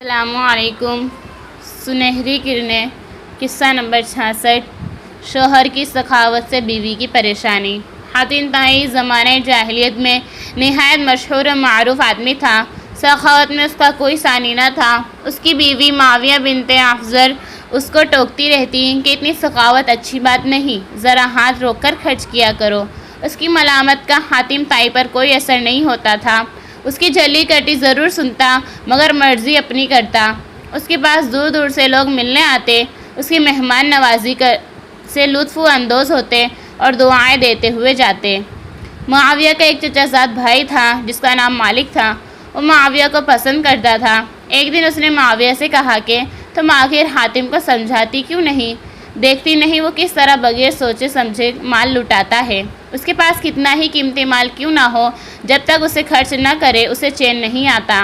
السلام علیکم۔ سنہری کرنیں، قصہ نمبر 66۔ شوہر کی سخاوت سے بیوی کی پریشانی۔ حاتم طائی زمانہ جاہلیت میں نہایت مشہور و معروف آدمی تھا۔ سخاوت میں اس کا کوئی ثانی نہ تھا۔ اس کی بیوی معاویہ بنت افزر اس کو ٹوکتی رہتی کہ اتنی سخاوت اچھی بات نہیں، ذرا ہاتھ روک کر خرچ کیا کرو۔ اس کی ملامت کا حاتم طائی پر کوئی اثر نہیں ہوتا تھا۔ اس کی جلی کٹی ضرور سنتا مگر مرضی اپنی کرتا۔ اس کے پاس دور دور سے لوگ ملنے آتے، اس کی مہمان نوازی سے لطف اندوز ہوتے اور دعائیں دیتے ہوئے جاتے۔ معاویہ کا ایک چچا زاد بھائی تھا جس کا نام مالک تھا۔ وہ معاویہ کو پسند کرتا تھا۔ ایک دن اس نے معاویہ سے کہا کہ تم آخر حاتم کو سمجھاتی کیوں نہیں؟ دیکھتی نہیں وہ کس طرح بغیر سوچے سمجھے مال لٹاتا ہے۔ اس کے پاس کتنا ہی قیمتی مال کیوں نہ ہو، جب تک اسے خرچ نہ کرے اسے چین نہیں آتا۔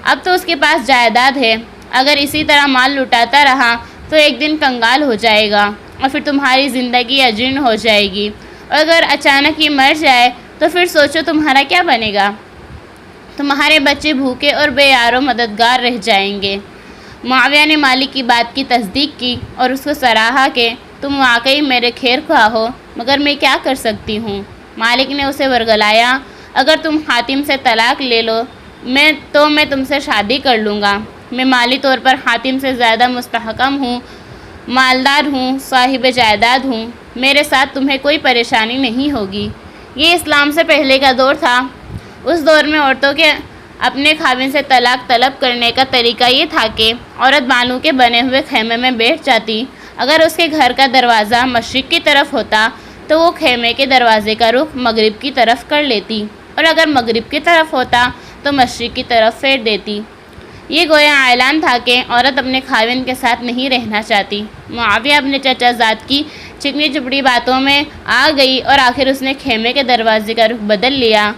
اب تو اس کے پاس جائیداد ہے، اگر اسی طرح مال لٹاتا رہا تو ایک دن کنگال ہو جائے گا اور پھر تمہاری زندگی اجیرن ہو جائے گی، اور اگر اچانک یہ مر جائے تو پھر سوچو تمہارا کیا بنے گا؟ تمہارے بچے بھوکے اور بے یار و مددگار رہ جائیں گے۔ معاویہ نے مالک کی بات کی تصدیق کی اور اس کو سراہا کہ تم واقعی میرے خیر خواہ ہو، مگر میں کیا کر سکتی ہوں؟ مالک نے اسے ورگلایا، اگر تم حاتم سے طلاق لے لو تو میں تم سے شادی کر لوں گا۔ میں مالی طور پر حاتم سے زیادہ مستحکم ہوں، مالدار ہوں، صاحب جائیداد ہوں، میرے ساتھ تمہیں کوئی پریشانی نہیں ہوگی۔ یہ اسلام سے پہلے کا دور تھا۔ اس دور میں عورتوں کے اپنے خاوند سے طلاق طلب کرنے کا طریقہ یہ تھا کہ عورت بالوں کے بنے ہوئے خیمے میں بیٹھ جاتی۔ اگر اس کے گھر کا دروازہ مشرق کی طرف ہوتا تو وہ خیمے کے دروازے کا رخ مغرب کی طرف کر لیتی، اور اگر مغرب کی طرف ہوتا تو مشرق کی طرف پھیر دیتی۔ یہ گویا اعلان تھا کہ عورت اپنے خاوند کے ساتھ نہیں رہنا چاہتی۔ معاویہ اپنے چچا زاد کی چکنی چپڑی باتوں میں آ گئی اور آخر اس نے خیمے کے دروازے کا رخ بدل لیا۔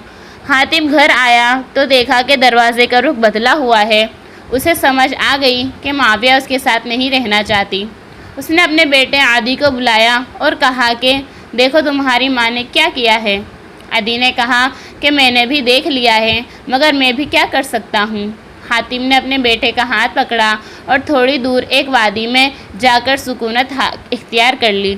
حاتم گھر آیا تو دیکھا کہ دروازے کا رخ بدلا ہوا ہے۔ اسے سمجھ آ گئی کہ معاویہ اس کے ساتھ نہیں رہنا چاہتی۔ اس نے اپنے بیٹے عدی کو بلایا اور کہا کہ دیکھو تمہاری ماں نے کیا کیا ہے۔ عدی نے کہا کہ میں نے بھی دیکھ لیا ہے، مگر میں بھی کیا کر سکتا ہوں۔ حاتم نے اپنے بیٹے کا ہاتھ پکڑا اور تھوڑی دور ایک وادی میں جا کر سکونت اختیار کر لی۔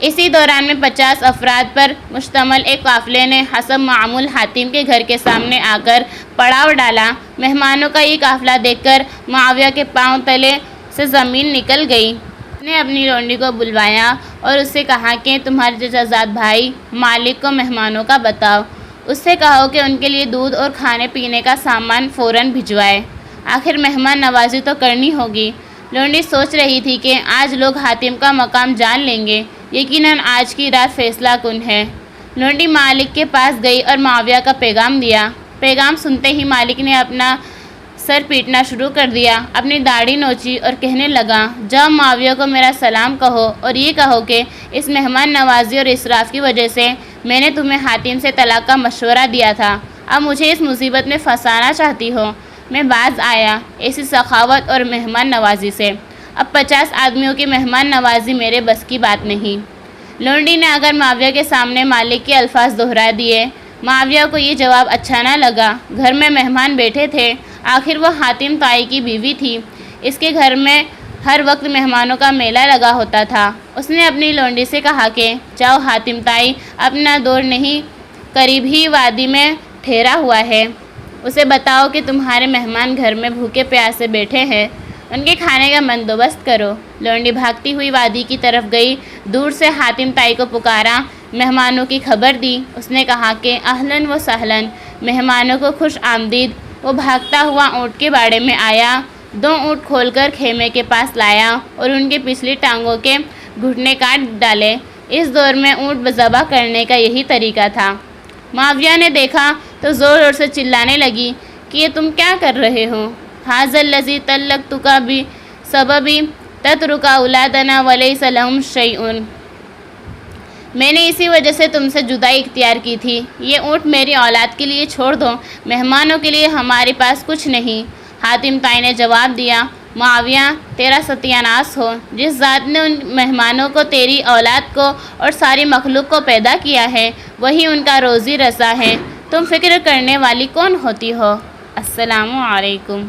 اسی دوران میں 50 افراد پر مشتمل ایک قافلے نے حسب معمول حاتم کے گھر کے سامنے آ کر پڑاؤ ڈالا۔ مہمانوں کا یہ قافلہ دیکھ کر معاویہ کے پاؤں تلے سے زمین نکل گئی۔ اس نے اپنی لونڈی کو بلوایا اور اس سے کہا کہ تمہارے چچا زاد بھائی مالک کو مہمانوں کا بتاؤ، اس سے کہو کہ ان کے لیے دودھ اور کھانے پینے کا سامان فوراً بھجوائے، آخر مہمان نوازی تو کرنی ہوگی۔ لونڈی سوچ رہی تھی کہ آج لوگ حاتم کا مقام جان لیں گے، یقیناً آج کی رات فیصلہ کن ہے۔ لونڈی مالک کے پاس گئی اور معاویہ کا پیغام دیا۔ پیغام سنتے ہی مالک نے اپنا سر پیٹنا شروع کر دیا، اپنی داڑھی نوچی اور کہنے لگا، جاؤ معاویہ کو میرا سلام کہو اور یہ کہو کہ اس مہمان نوازی اور اسراف کی وجہ سے میں نے تمہیں حاتم سے طلاق کا مشورہ دیا تھا، اب مجھے اس مصیبت میں پھنسانا چاہتی ہو۔ میں باز آیا ایسی سخاوت اور مہمان نوازی سے، اب 50 آدمیوں کی مہمان نوازی میرے بس کی بات نہیں۔ لونڈی نے اگر معاویہ کے سامنے مالک کے الفاظ دہرا دیے۔ معاویہ کو یہ جواب اچھا نہ لگا۔ گھر میں مہمان بیٹھے تھے، آخر وہ حاتم طائی کی بیوی تھی، اس کے گھر میں ہر وقت مہمانوں کا میلہ لگا ہوتا تھا۔ اس نے اپنی لونڈی سے کہا کہ جاؤ حاتم طائی اپنا دور نہیں قریب ہی وادی میں ٹھہرا ہوا ہے، اسے بتاؤ کہ تمہارے مہمان گھر میں بھوکے پیاسے بیٹھے ہیں، ان کے کھانے کا بندوبست کرو۔ لونڈی بھاگتی ہوئی وادی کی طرف گئی، دور سے حاتم طائی کو پکارا، مہمانوں کی خبر دی۔ اس نے کہا کہ اہلاً و سہلاً، مہمانوں کو خوش آمدید۔ وہ بھاگتا ہوا اونٹ کے باڑے میں آیا، 2 اونٹ کھول کر خیمے کے پاس لایا اور ان کی پچھلی ٹانگوں کے گھٹنے کاٹ ڈالے۔ اس دور میں اونٹ ذبح کرنے کا یہی طریقہ تھا۔ معاویہ نے دیکھا تو زور زور سے چلانے لگی کہ یہ تم کیا کر رہے ہو؟ ھذا الذی طلقتک بسبب تترک اولادنا ولیس لہم شیء، میں نے اسی وجہ سے تم سے جدائی اختیار کی تھی، یہ اونٹ میری اولاد کے لیے چھوڑ دو، مہمانوں کے لیے ہمارے پاس کچھ نہیں۔ حاتم طائی نے جواب دیا، معاویہ تیرا ستیہ ناس ہو، جس ذات نے ان مہمانوں کو، تیری اولاد کو اور ساری مخلوق کو پیدا کیا ہے وہی ان کا روزی رساں ہے، تم فکر کرنے والی کون ہوتی ہو؟ السلام علیکم۔